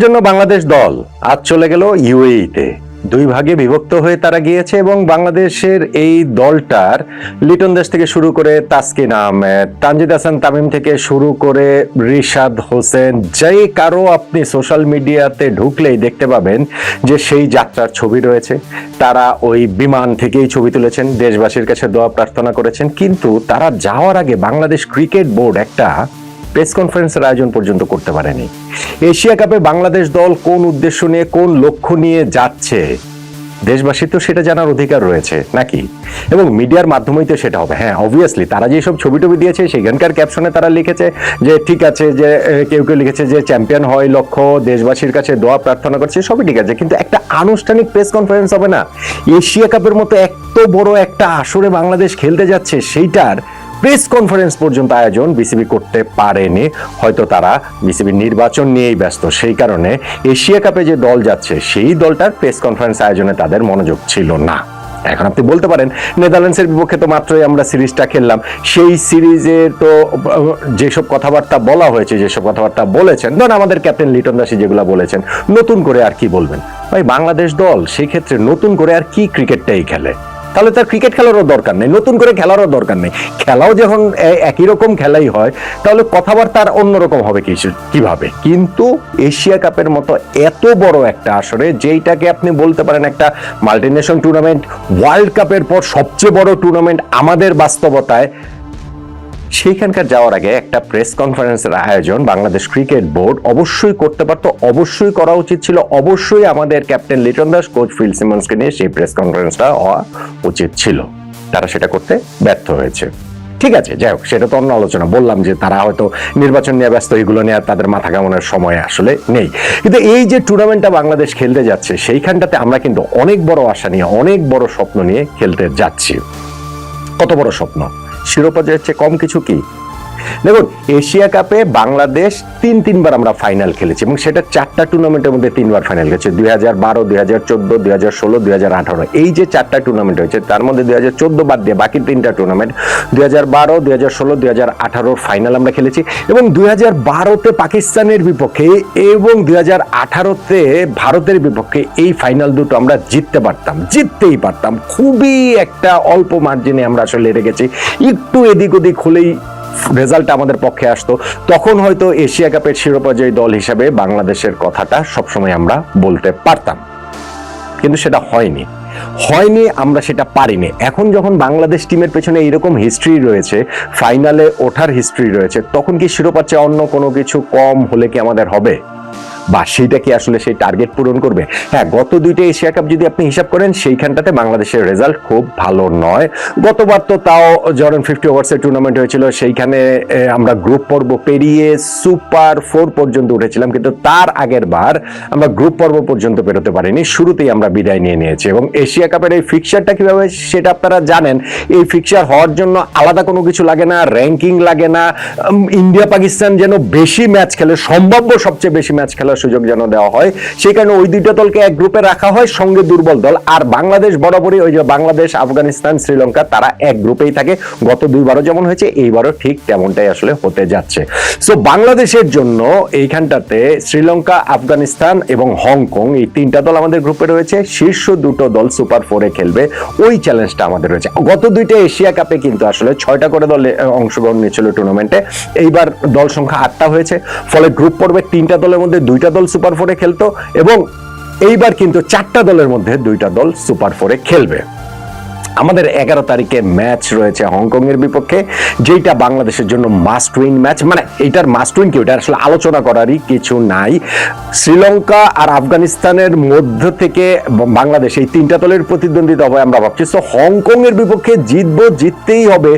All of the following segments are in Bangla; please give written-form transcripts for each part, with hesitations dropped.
জন্য বাংলাদেশ দল আজ চলে গেল ইউএইতে। দুই ভাগে বিভক্ত হয়ে তারা গিয়েছে এবং বাংলাদেশের এই দলটার লিটন দাস থেকে শুরু করে তাসকিন আহমেদ, তানজিদ হাসান তামিম থেকে শুরু করে রিশাদ হোসেন, যেই কারো আপনি সোশ্যাল মিডিয়াতে ঢুকলেই দেখতে পাবেন যে সেই যাত্রার ছবি রয়েছে। তারা ওই বিমান থেকেই ছবি তুলেছেন, দেশবাসীর কাছে দোয়া প্রার্থনা করেছেন। কিন্তু তারা যাওয়ার আগে বাংলাদেশ ক্রিকেট বোর্ড একটা প্রেস কনফারেন্সের আয়োজন পর্যন্ত করতে পারেনি। এশিয়া কাপে বাংলাদেশ দল কোন উদ্দেশ্য নিয়ে, কোন লক্ষ্য নিয়ে যাচ্ছে, দেশবাসীর তো সেটা জানার অধিকার রয়েছে নাকি? এবং মিডিয়ার মাধ্যমেই তো সেটা হবে। হ্যাঁ, অবভিয়াসলি তারা যেসব ছবি টবি দিয়েছে সেখানকার ক্যাপশনে তারা লিখেছে যে ঠিক আছে, যে কেউ কেউ লিখেছে যে চ্যাম্পিয়ন হয় লক্ষ্য, দেশবাসীর কাছে দোয়া প্রার্থনা করছে, সবই ঠিক আছে। কিন্তু একটা আনুষ্ঠানিক প্রেস কনফারেন্স হবে না? এশিয়া কাপের মতো এত বড় একটা আসরে বাংলাদেশ খেলতে যাচ্ছে, সেইটার প্রেস কনফারেন্স পর্যন্ত আয়োজন বিসিবি করতে পারেনি। হয়তো তারা বিসিবির নির্বাচন নিয়েই ব্যস্ত, সেই কারণে এশিয়া কাপে যে দল যাচ্ছে সেই দলটার প্রেস কনফারেন্স আয়োজনে তাদের মনোযোগ ছিল না। এখন আপনি বলতে পারেন নেদারল্যান্ডসের বিপক্ষে তো মাত্রই আমরা সিরিজটা খেললাম, সেই সিরিজে তো যেসব কথাবার্তা বলা হয়েছে, যেসব কথাবার্তা বলেছেন, ধরুন আমাদের ক্যাপ্টেন লিটন দাসী যেগুলো বলেছেন, নতুন করে আর কি বলবেন? ভাই, বাংলাদেশ দল সেই ক্ষেত্রে নতুন করে আর কি ক্রিকেটটাই খেলে? তাহলে তার ক্রিকেট খেলারও দরকার নেই, নতুন করে খেলারও দরকার নেই। খেলাও যখন একই রকম খেলাই হয়, তাহলে কথাবার্তা আর অন্যরকম হবে কিভাবে? কিন্তু এশিয়া কাপের মতো এত বড় একটা আসরে, যেইটাকে আপনি বলতে পারেন একটা মাল্টিনেশন টুর্নামেন্ট, ওয়ার্ল্ড কাপের পর সবচেয়ে বড় টুর্নামেন্ট আমাদের বাস্তবতায়, সেইখানকার যাওয়ার আগে একটা প্রেস কনফারেন্সের আয়োজন বাংলাদেশ ক্রিকেট বোর্ড অবশ্যই করতে পারত, অবশ্যই করা উচিত ছিল। অবশ্যই আমাদের captain Liton Das, coach Phil সিমন্সকে নিয়ে সেই প্রেস কনফারেন্সটা হওয়া উচিত ছিল। তারা সেটা করতে ব্যর্থ হয়েছে। ঠিক আছে, যাই হোক, সেটা তো অন্য আলোচনা। বললাম যে তারা হয়তো নির্বাচন নিয়ে ব্যস্ত, এগুলো নিয়ে তাদের মাথা কামানোর সময় আসলে নেই। কিন্তু এই যে টুর্নামেন্টটা বাংলাদেশ খেলতে যাচ্ছে, সেইখানটাতে আমরা কিন্তু অনেক বড় আশা নিয়ে, অনেক বড় স্বপ্ন নিয়ে খেলতে যাচ্ছি। কত বড় স্বপ্ন? শিরোপা জয়ের চেয়ে কম কিছু কি? দেখুন, এশিয়া কাপে বাংলাদেশ তিনবার আমরা ফাইনাল খেলেছি এবং সেটা 4টা টুর্নামেন্টের মধ্যে 3বার ফাইনাল খেলেছে। 2012, 2014, 2016, 2018, এই যে 4টা টুর্নামেন্ট হয়েছে, তার মধ্যে 2014 বাদ দিয়ে বাকি 3টা টুর্নামেন্ট 2012, 2016, 2018 ফাইনাল আমরা খেলেছি। এবং 2012-তে পাকিস্তানের বিপক্ষে এবং 2018-তে ভারতের বিপক্ষে এই ফাইনাল দুটো আমরা জিততেই পারতাম। খুবই একটা অল্প মার্জিনে আমরা আসলে হেরে গেছি। একটু এদিক ওদিক হলেই রেজাল্ট আমাদের পক্ষে আসতো, তখন হয়তো এশিয়া কাপের শিরোপা জয়ী দল হিসাবে বাংলাদেশের কথাটা সবসময় আমরা বলতে পারতাম। কিন্তু সেটা হয়নি, আমরা সেটা পারিনি। এখন যখন বাংলাদেশ টিমের পেছনে এইরকম হিস্ট্রি রয়েছে, ফাইনালে ওঠার হিস্ট্রি রয়েছে, তখন কি শিরোপার চেয়ে অন্য কোনো কিছু কম হলে কি আমাদের হবে? বা সেইটা কি আসলে সেই টার্গেট পূরণ করবে? হ্যাঁ, গত 2টা এশিয়া কাপ যদি আপনি হিসাব করেন, সেইখানটাতে বাংলাদেশের রেজাল্ট খুব ভালো নয়। গতবার তো তাও যখন 50 ওভার্সের টুর্নামেন্ট হয়েছিল, সেইখানে আমরা গ্রুপ পর্ব পেরিয়ে সুপার 4 পর্যন্ত উঠেছিলাম, কিন্তু তার আগের বার আমরা গ্রুপ পর্ব পর্যন্ত পেরোতে পারিনি, শুরুতেই আমরা বিদায় নিয়ে নিয়েছি। এবং এশিয়া কাপের এই ফিক্সারটা কিভাবে সেটা আপনারা জানেন। এই ফিক্সার হওয়ার জন্য আলাদা কোনো কিছু লাগে না, র্যাঙ্কিং লাগে না। ইন্ডিয়া পাকিস্তান যেন বেশি ম্যাচ খেলে, সম্ভাব্য সবচেয়ে বেশি ম্যাচ খেলার সুযোগ যেন দেওয়া হয়, সেই কারণে ওই 2টা দলকে এক গ্রুপে রাখা হয়, সঙ্গে দুর্বল দল। আর বাংলাদেশ বরাবরই ওই যে বাংলাদেশ, আফগানিস্তান, শ্রীলঙ্কা, তারা এক গ্রুপেই থাকে। গত 2বারও যেমন হয়েছে, এইবারও ঠিক তেমনটাই আসলে হতে যাচ্ছে। সো বাংলাদেশের জন্য এইখানটাতে শ্রীলঙ্কা, আফগানিস্তান এবং হংকং, এই 3টা দল আমাদের গ্রুপে রয়েছে। শীর্ষ 2টো দল সুপার 4-এ খেলবে, ওই চ্যালেঞ্জটা আমাদের রয়েছে। গত 2টা এশিয়া কাপে কিন্তু আসলে 6টা করে দল অংশগ্রহণ নিয়েছিল টুর্নামেন্টে, এইবার দল সংখ্যা 8টা হয়েছে। ফলে গ্রুপ পর্বে 3টা দলের মধ্যে 2টা দল সুপার 4-এ খেলতো এবং এইবার কিন্তু 4টা দলের মধ্যে 2টা দল সুপার 4-এ খেলবে। আমাদের 11 তারিখে ম্যাচ রয়েছে হংকং এর বিপক্ষে, যেটা বাংলাদেশের জন্য মাস্ট উইন ম্যাচ। মানে এইটার মাস্ট উইন কি, ওটা আসলে আলোচনা করারই কিছু নাই। শ্রীলঙ্কা আর আফগানিস্তানের মধ্য থেকে বাংলাদেশ, এই 3টা দলের প্রতিদ্বন্দ্বিতা হবে আমরা ভাবছি। তো হংকং এর বিপক্ষে জিততেই হবে,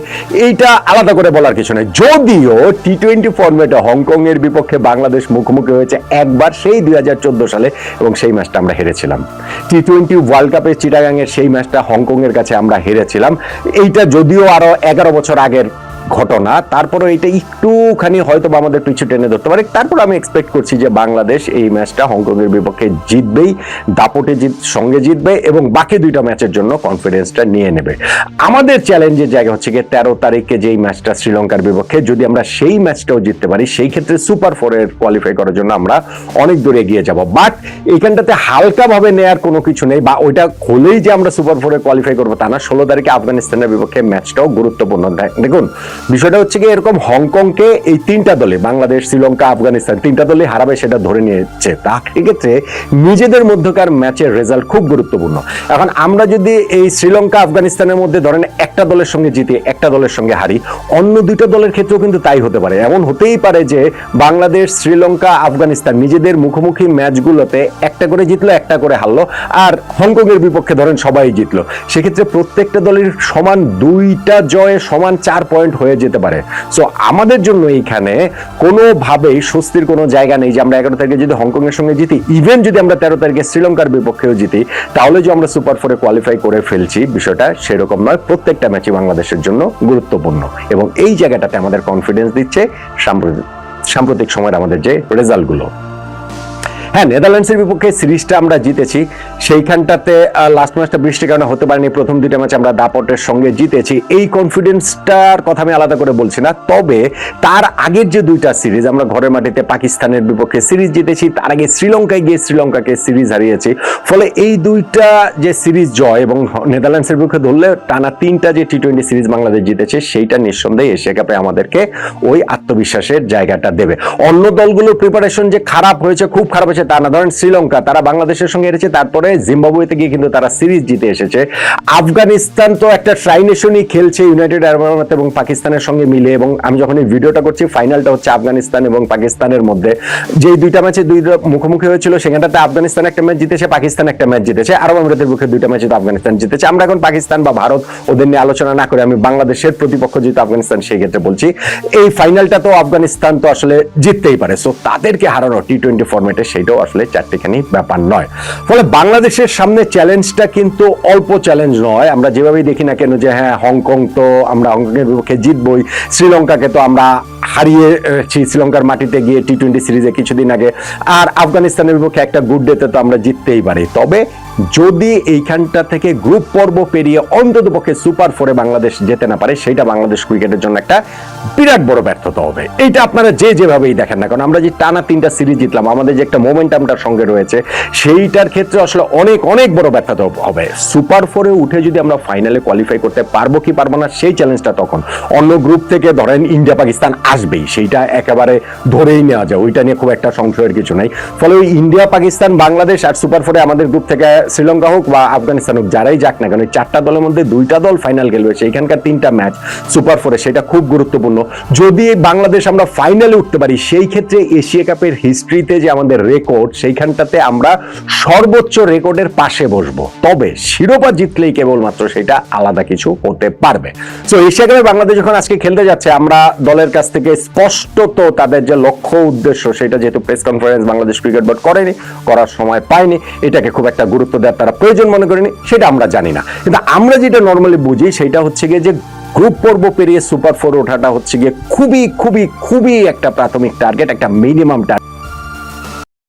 এইটা আলাদা করে বলার কিছু নেই। যদিও টি20 ফরম্যাটে হংকং এর বিপক্ষে বাংলাদেশ মুখোমুখি হয়েছে একবার, সেই 2014 সালে, এবং সেই ম্যাচটা আমরা হেরেছিলাম। টি20 ওয়ার্ল্ড কাপের চিটাগাং এর সেই ম্যাচটা হংকং এর কাছে আমরা হেরেছিলাম। এইটা যদিও আরো 11 বছর আগের ঘটনা, তারপরে এটা একটুখানি হয়তো বা আমাদের পিছু টেনে ধরতে পারে। তারপর আমি এক্সপেক্ট করছি যে বাংলাদেশ এই ম্যাচটা হংকংয়ের বিপক্ষে জিতবেই, দাপটে সঙ্গে জিতবে এবং বাকি দুইটা ম্যাচের জন্য কনফিডেন্সটা নিয়ে নেবে। আমাদের চ্যালেঞ্জের জায়গা হচ্ছে গিয়ে 13 তারিখে যেই ম্যাচটা শ্রীলঙ্কার বিপক্ষে, যদি আমরা সেই ম্যাচটাও জিততে পারি সেই ক্ষেত্রে সুপার ফোরের কোয়ালিফাই করার জন্য আমরা অনেক দূর এগিয়ে যাব। বাট এইখানটাতে হালকা ভাবে নেয়ার কোনো কিছু নেই, বা ওইটা হলেই যে আমরা সুপার ফোরে কোয়ালিফাই করবো তা না। 16 তারিখে আফগানিস্তানের বিপক্ষে ম্যাচটাও গুরুত্বপূর্ণ। দেখুন বিষয়টা হচ্ছে কি এরকম, হংকংকে এই তিনটা দলে, বাংলাদেশ, শ্রীলঙ্কা, আফগানিস্তান, তিনটা দলে হারাবে সেটা ধরে নিয়েছে। তা ক্ষেত্রে নিজেদের মধ্যকার ম্যাচের রেজাল্ট খুব গুরুত্বপূর্ণ। এখন আমরা যদি এই শ্রীলঙ্কা আফগানিস্তানের মধ্যে ধরেন একটা দলের সঙ্গে জিতে একটা দলের সঙ্গে হারি, অন্য দুইটা দলের ক্ষেত্রেও কিন্তু তাই হতে পারে। এমন হতেই পারে যে বাংলাদেশ, শ্রীলঙ্কা, আফগানিস্তান নিজেদের মুখোমুখি ম্যাচগুলোতে একটা করে জিতলো, একটা করে হারলো, আর হংকংয়ের বিপক্ষে ধরেন সবাই জিতলো। সেক্ষেত্রে প্রত্যেকটা দলের সমান দুইটা জয়ে সমান 4 পয়েন্ট হয়ে যেতে পারে। সো আমাদের জন্য এইখানে কোনোভাবেই স্বস্তির কোনো জায়গা নেই যে আমরা 11 তারিখে যদি হংকংয়ের সঙ্গে জিতি, ইভেন যদি আমরা 13 তারিখে শ্রীলঙ্কার বিপক্ষেও জিতি, তাহলে যে আমরা সুপার ফোরে কোয়ালিফাই করে ফেলছি, বিষয়টা সেরকম নয়। প্রত্যেকটা ম্যাচই বাংলাদেশের জন্য গুরুত্বপূর্ণ এবং এই জায়গাটাতে আমাদের কনফিডেন্স দিচ্ছে সাম্প্রতিক সময়ের আমাদের যে রেজাল্টগুলো। হ্যাঁ, নেদারল্যান্ডসের বিপক্ষে সিরিজটা আমরা জিতেছি, সেইখানটাতে লাস্ট ম্যাচটা বৃষ্টির কারণে হতে পারেনি, প্রথম দুইটা ম্যাচ আমরা দাপটের সঙ্গে জিতেছি। এই কনফিডেন্সটার কথা আমি আলাদা করে বলছি না, তবে তার আগের যে দুইটা সিরিজ আমরা ঘরের মাটিতে পাকিস্তানের বিপক্ষে সিরিজ জিতেছি, তার আগে শ্রীলঙ্কায় গিয়ে শ্রীলঙ্কাকে সিরিজ হারিয়েছি। ফলে এই দুইটা যে সিরিজ জয় এবং নেদারল্যান্ডসের বিপক্ষে ধরলে টানা 3টা যে টি-20 সিরিজ বাংলাদেশ জিতেছে, সেইটা নিঃসন্দেহে এশিয়া কাপে আমাদেরকে ওই আত্মবিশ্বাসের জায়গাটা দেবে। অন্য দলগুলোর প্রিপারেশন যে খারাপ হয়েছে, খুব খারাপ হয়েছে তা না। ধরেন শ্রীলঙ্কা, তারা বাংলাদেশের সঙ্গে হেরেছে, তারপরে জিম্বাবুয়েতে গিয়ে কিন্তু তারা সিরিজ জিতে এসেছে। আফগানিস্তান তো একটা ট্রাই নেশনই খেলছে ইউনাইটেড আরব আমিরাত এবং পাকিস্তানের সঙ্গে মিলে, এবং আমি যখন এই ভিডিওটা করছি ফাইনালটা হচ্ছে আফগানিস্তান এবং পাকিস্তানের মধ্যে। যে দুইটা ম্যাচে দুইটা মুখোমুখি হয়েছিল, সেখানটাতে আফগানিস্তান একটা ম্যাচ জিতেছে, পাকিস্তান একটা ম্যাচ জিতেছে। আরব আমিরাতের বিপক্ষে দুইটা ম্যাচে তো আফগানিস্তান জিতেছে। আমরা এখন পাকিস্তান বা ভারত ওদের নিয়ে আলোচনা না করে আমি বাংলাদেশের প্রতিপক্ষ যেহেতু আফগানিস্তান, সেই ক্ষেত্রে বলছি এই ফাইনালটা তো আফগানিস্তান তো আসলে জিততেই পারে। সো তাদেরকে হারানো টি-20 ফরম্যাটে সেইটাও আসলে চারটিখানি ব্যাপার নয়। ফলে বাংলাদেশের সামনে চ্যালেঞ্জটা কিন্তু অল্প চ্যালেঞ্জ নয়। আমরা যেভাবেই দেখি না কেন যে হ্যাঁ হংকং তো আমরা হংকংয়ের বিপক্ষে জিতবই, শ্রীলঙ্কাকে তো আমরা হারিয়েছি শ্রীলঙ্কার মাটিতে গিয়ে টি-20 সিরিজে কিছুদিন আগে, আর আফগানিস্তানের বিপক্ষে একটা গুড ডেতে তো আমরা জিততেই পারি। তবে যদি এইখানটা থেকে গ্রুপ পর্ব পেরিয়ে অন্ততপক্ষে সুপার ফোরে বাংলাদেশ যেতে না পারে, সেটা বাংলাদেশ ক্রিকেটের জন্য একটা বিরাট বড় ব্যর্থতা হবে। এইটা আপনারা যেভাবেই দেখেন না, কারণ আমরা যে টানা 3টা সিরিজ জিতলাম, আমাদের যে একটা মোমেন্টামটার সঙ্গে রয়েছে, সেইটার ক্ষেত্রে আসলে অনেক অনেক বড় ব্যর্থতা হবে। সুপার ফোরে উঠে যদি আমরা ফাইনালে কোয়ালিফাই করতে পারবো কি পারবো না, সেই চ্যালেঞ্জটা তখন অন্য গ্রুপ থেকে ধরেন ইন্ডিয়া পাকিস্তান আসবেই, সেইটা একেবারে ধরেই নেওয়া যায়, ওইটা নিয়ে খুব একটা সংশয়ের কিছু নাই। ফলে ওই ইন্ডিয়া, পাকিস্তান, বাংলাদেশ আর সুপার ফোরে আমাদের গ্রুপ থেকে শ্রীলঙ্কা হোক বা আফগানিস্তান হোক, যারাই যাক না কেন, 4টা দলের মধ্যে 2টা দল ফাইনাল খেলবে, সেইখানকার 3টা ম্যাচ সুপার ফোরে, সেটা খুব গুরুত্বপূর্ণ। যদি বাংলাদেশ আমরা ফাইনালে উঠতে পারি, সেই ক্ষেত্রে এশিয়া কাপের হিস্ট্রিতে যে আমাদের রেকর্ড, সেইখানটাতে আমরা সর্বোচ্চ রেকর্ডের পাশে বসবো। তবে শিরোপা জিতলেই কেবলমাত্র সেটা আলাদা কিছু হতে পারবে। তো এশিয়া কাপে বাংলাদেশ যখন আজকে খেলতে যাচ্ছে, আমরা দলের কাছ থেকে স্পষ্টত তাদের যে লক্ষ্য উদ্দেশ্য, সেটা যেহেতু press conference Bangladesh cricket board করেনি, করার সময় পায়নি, এটাকে খুব একটা গুরুত্ব দেওয়ার তারা প্রয়োজন মনে করেনি, সেটা আমরা জানি না। কিন্তু আমরা যেটা নর্মালি বুঝি সেটা হচ্ছে গিয়ে যে গ্রুপ পর্ব পেরিয়ে সুপার ফোর ওঠাটা হচ্ছে গিয়ে খুবই খুবই খুবই একটা প্রাথমিক টার্গেট, একটা মিনিমাম টার্গেট।